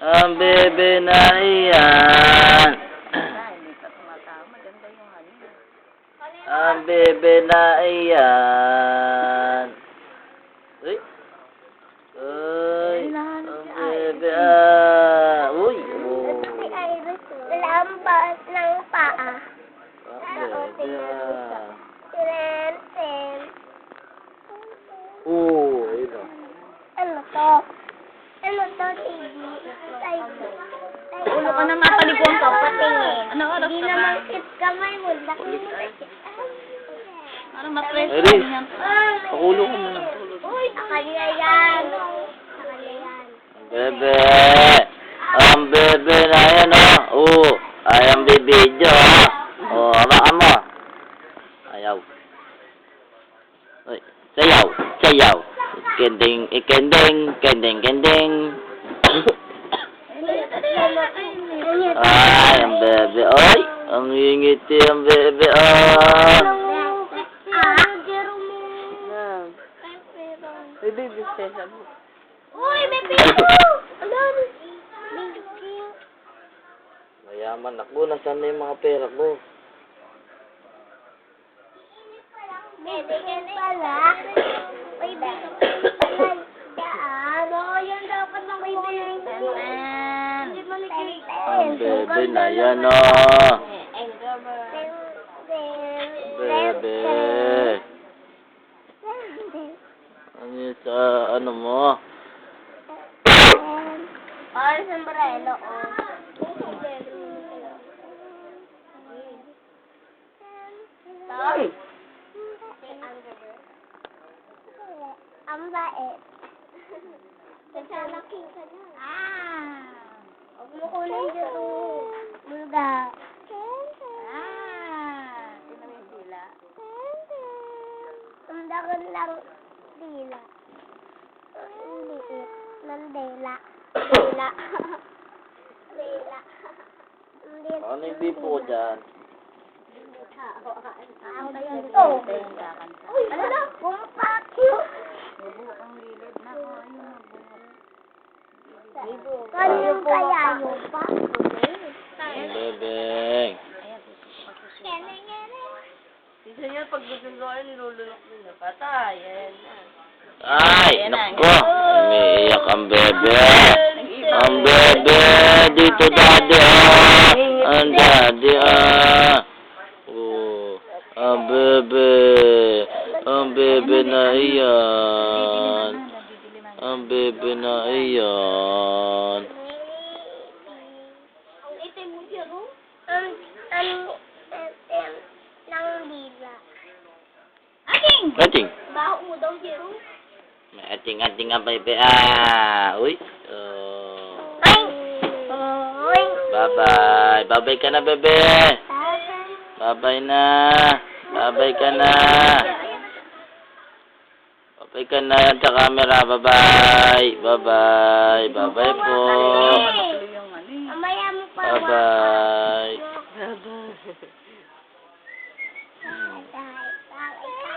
Ang bebe na iyan. Hindi ka tumatawa. Maganda yung ano. Ang bebe na iyan. Uy. Uy. Ang bebe Uy. Oh. Si Iris, lampas ng paa. Ang bebe Ten. Ayun o. Ano to? Ano to, TV? Ulo ka na mapalikuan ka. Patingin. Ano oras Hindi ka ba? naman kit kamay mo. Ano ma-press Iris. yan? Pakulo ka muna. Uy, akala yan. Akala yan. Bebe. Ang bebe na yan o. Ayang bibidyo ha. Hawakan mo. Ayaw. Uy. Sayaw. Kending. Ay, ang bebe. Ay, ang ngingiti ang bebe. May baby special. Uy, may pinto! Ano? Mayaman ako. Nasaan na yung mga pera ko? Bibigyan pala. May bibigyan pala. Ano? Yan dapat ng bibigyan. Hindi mo Ang bebe na yan o. Bebe. Ano yun sa ano mo? Ay, sombrero, Ay! Ang bait. Nagsalaki ka na. Huwag mo kunin dyan o. Bulga. Sino yung sila? Ang dagan lang dila. Ang liit ng dila. Dila. Dila. Ang liit. Ano yung bipo ko dyan? Ang bayan ito. Uy, ano na? Bumpakyo. Ang lilid na ko. Kanyo kaya yun pa? Ang bebe. Isa niya pag gustuin, nilulunok nila. Patay. Ayan na. Ay, nako. Umiiyak ang bebe. Ang bebe. Dito daddy Ang daddy Ang bebe. Ang bebe na iyan. Ang bebe na iyan. Ang itim mo dito? Nang dila. Ating. Baho mo daw dito? May ating ang bebe. Uy. Ay! Uy! Bye-bye. Bye-bye ka na, bebe. Bye-bye na. Bye-bye ka na. Bye-bye ka na sa camera. Bye-bye. Bye-bye. Bye-bye po. Mamaya mo pa. Bye-bye.